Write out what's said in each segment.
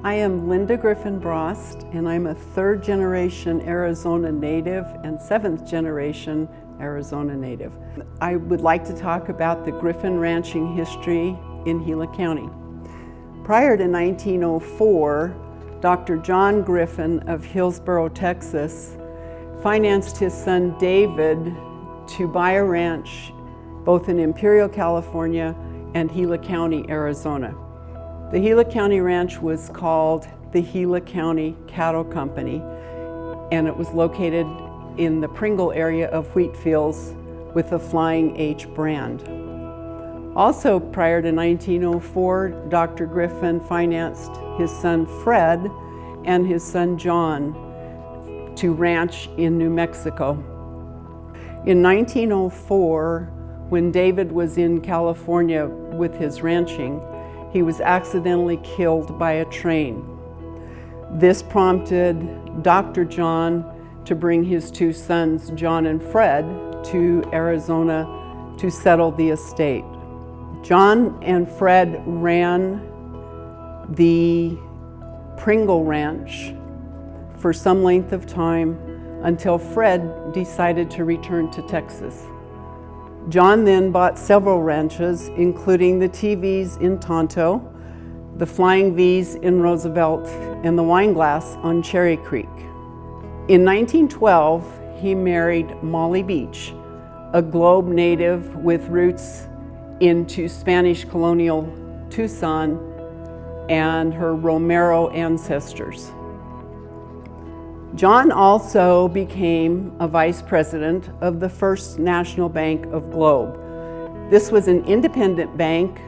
I am Linda Griffin Brost, and I'm a third-generation Arizona native and seventh-generation Arizona native. I would like to talk about the Griffin ranching history in Gila County. Prior to 1904, Dr. John Griffin of Hillsboro, Texas, financed his son David to buy a ranch both in Imperial, California and Gila County, Arizona. The Gila County Ranch was called the Gila County Cattle Company, and it was located in the Pringle area of wheat fields with the Flying H brand. Also prior to 1904, Dr. Griffin financed his son Fred and his son John to ranch in New Mexico. In 1904, when David was in California with his ranching, he was accidentally killed by a train. This prompted Dr. John to bring his two sons, John and Fred, to Arizona to settle the estate. John and Fred ran the Pringle Ranch for some length of time until Fred decided to return to Texas. John then bought several ranches, including the TVs in Tonto, the Flying V's in Roosevelt, and the Wineglass on Cherry Creek. In 1912, he married Molly Beach, a Globe native with roots into Spanish colonial Tucson and her Romero ancestors. John also became a vice president of the First National Bank of Globe. This was an independent bank,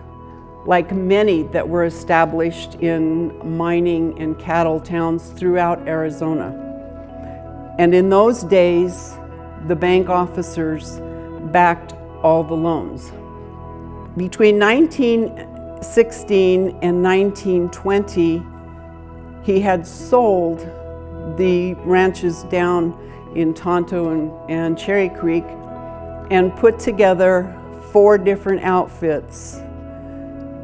like many that were established in mining and cattle towns throughout Arizona. And in those days, the bank officers backed all the loans. Between 1916 and 1920, he had sold the ranches down in Tonto and Cherry Creek and put together 4 different outfits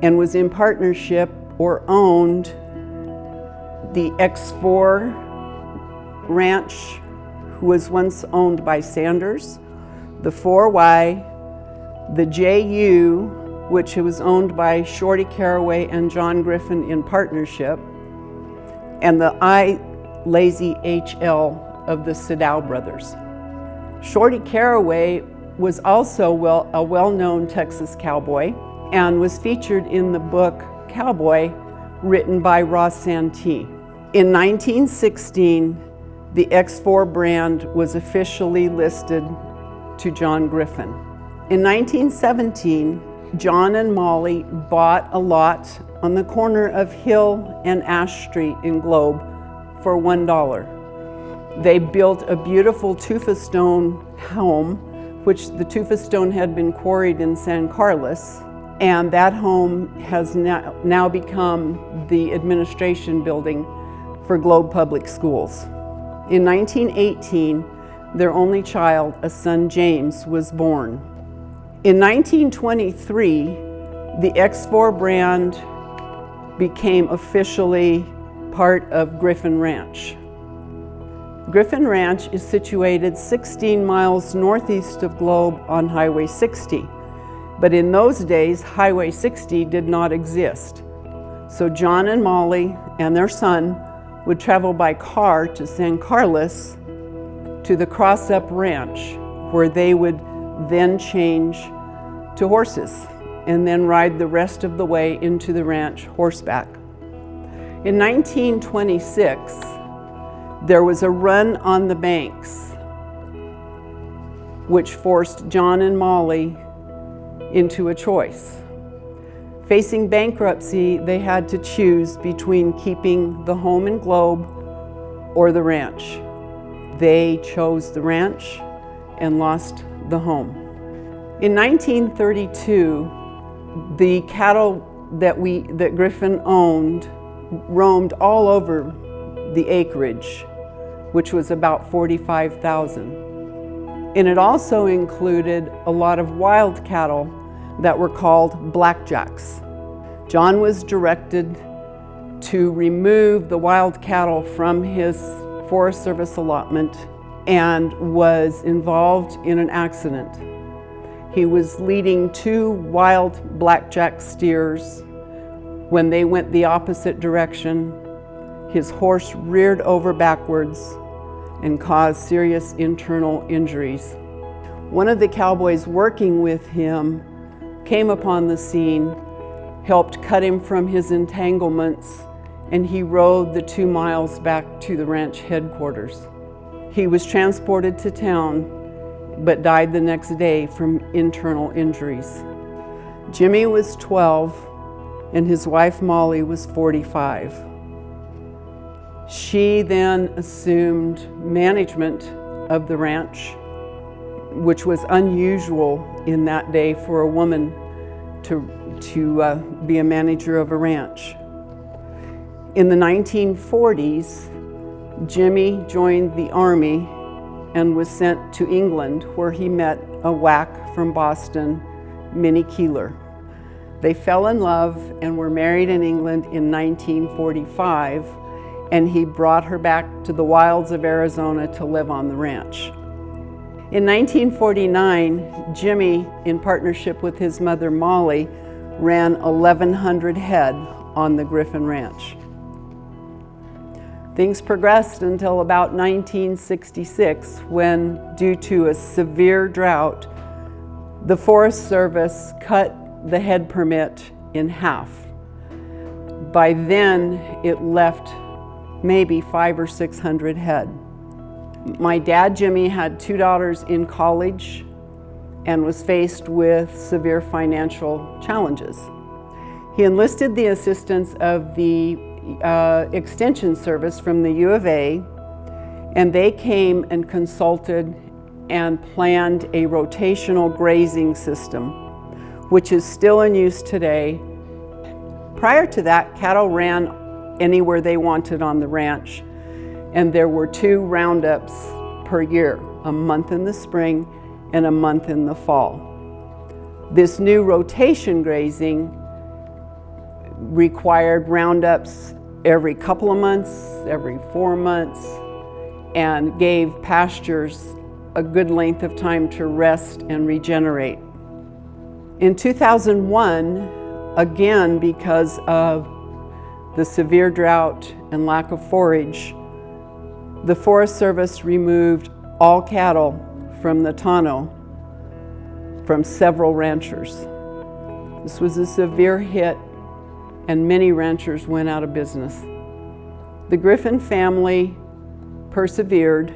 and was in partnership or owned the X4 Ranch, who was once owned by Sanders, the 4Y, the JU, which was owned by Shorty Carraway and John Griffin in partnership, and the Lazy HL of the Siddall brothers. Shorty Carraway was also a well-known Texas cowboy and was featured in the book Cowboy, written by Ross Santee. In 1916, the X4 brand was officially listed to John Griffin. In 1917, John and Molly bought a lot on the corner of Hill and Ash Street in Globe for $1. They built a beautiful tufa stone home, which the tufa stone had been quarried in San Carlos, and that home has now become the administration building for Globe Public Schools. In 1918, their only child, a son James, was born. In 1923, the X4 brand became officially part of Griffin Ranch. Griffin Ranch is situated 16 miles northeast of Globe on Highway 60. But in those days, Highway 60 did not exist. So John and Molly and their son would travel by car to San Carlos to the Cross Up Ranch, where they would then change to horses and then ride the rest of the way into the ranch horseback. In 1926, there was a run on the banks, which forced John and Molly into a choice. Facing bankruptcy, they had to choose between keeping the home in Globe or the ranch. They chose the ranch and lost the home. In 1932, the cattle that Griffin owned roamed all over the acreage, which was about 45,000. And it also included a lot of wild cattle that were called blackjacks. John was directed to remove the wild cattle from his Forest Service allotment and was involved in an accident. He was leading 2 wild blackjack steers. When they went the opposite direction, his horse reared over backwards and caused serious internal injuries. One of the cowboys working with him came upon the scene, helped cut him from his entanglements, and he rode the 2 miles back to the ranch headquarters. He was transported to town, but died the next day from internal injuries. Jimmy was 12, and his wife Molly was 45. She then assumed management of the ranch, which was unusual in that day for a woman to be a manager of a ranch. In the 1940s, Jimmy joined the Army and was sent to England, where he met a whack from Boston, Minnie Keeler. They fell in love and were married in England in 1945, and he brought her back to the wilds of Arizona to live on the ranch. In 1949, Jimmy, in partnership with his mother Molly, ran 1,100 head on the Griffin Ranch. Things progressed until about 1966, when, due to a severe drought, the Forest Service cut the head permit in half. By then, it left maybe 500 or 600 head. My dad, Jimmy, had 2 daughters in college and was faced with severe financial challenges. He enlisted the assistance of the Extension Service from the U of A, and they came and consulted and planned a rotational grazing system, which is still in use today. Prior to that, cattle ran anywhere they wanted on the ranch, and there were 2 roundups per year, a month in the spring and a month in the fall. This new rotation grazing required roundups every couple of months, every 4 months, and gave pastures a good length of time to rest and regenerate. In 2001, again because of the severe drought and lack of forage, the Forest Service removed all cattle from the tonneau from several ranchers. This was a severe hit, and many ranchers went out of business. The Griffin family persevered,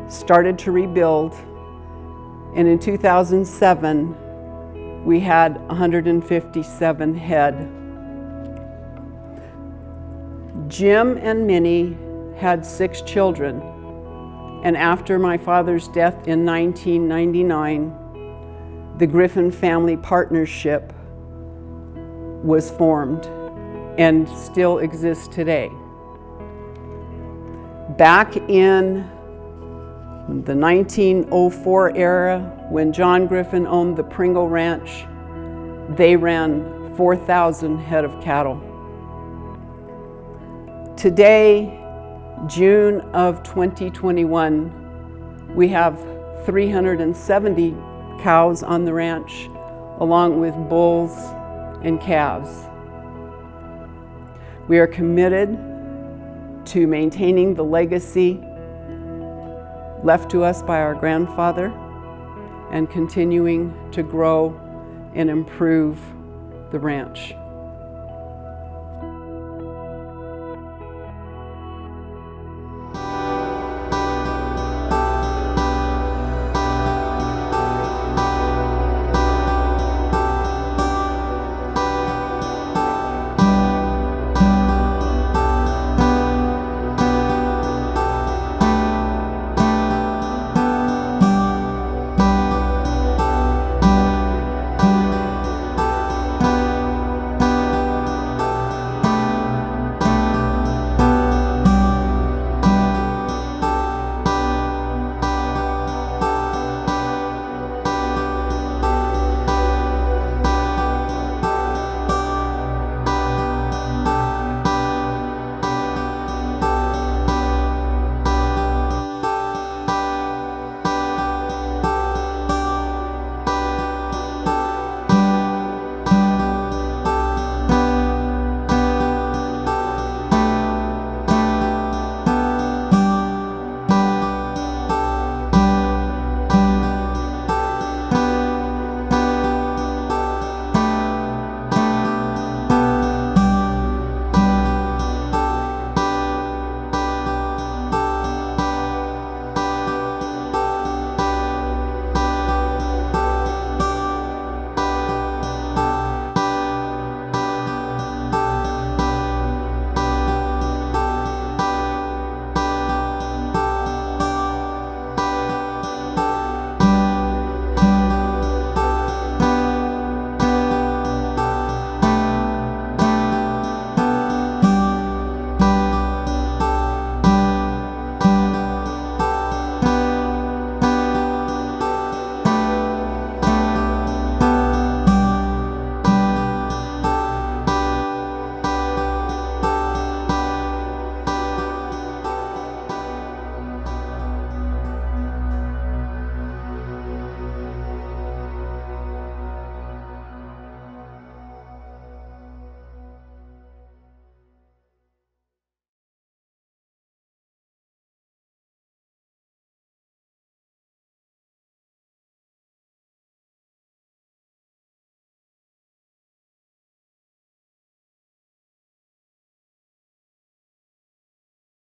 started to rebuild, and in 2007, we had 157 head. Jim and Minnie had 6 children, and after my father's death in 1999, the Griffin Family Partnership was formed and still exists today. Back in the 1904 era, when John Griffin owned the Pringle Ranch, they ran 4,000 head of cattle. Today, June of 2021, we have 370 cows on the ranch, along with bulls and calves. We are committed to maintaining the legacy left to us by our grandfather and continuing to grow and improve the ranch.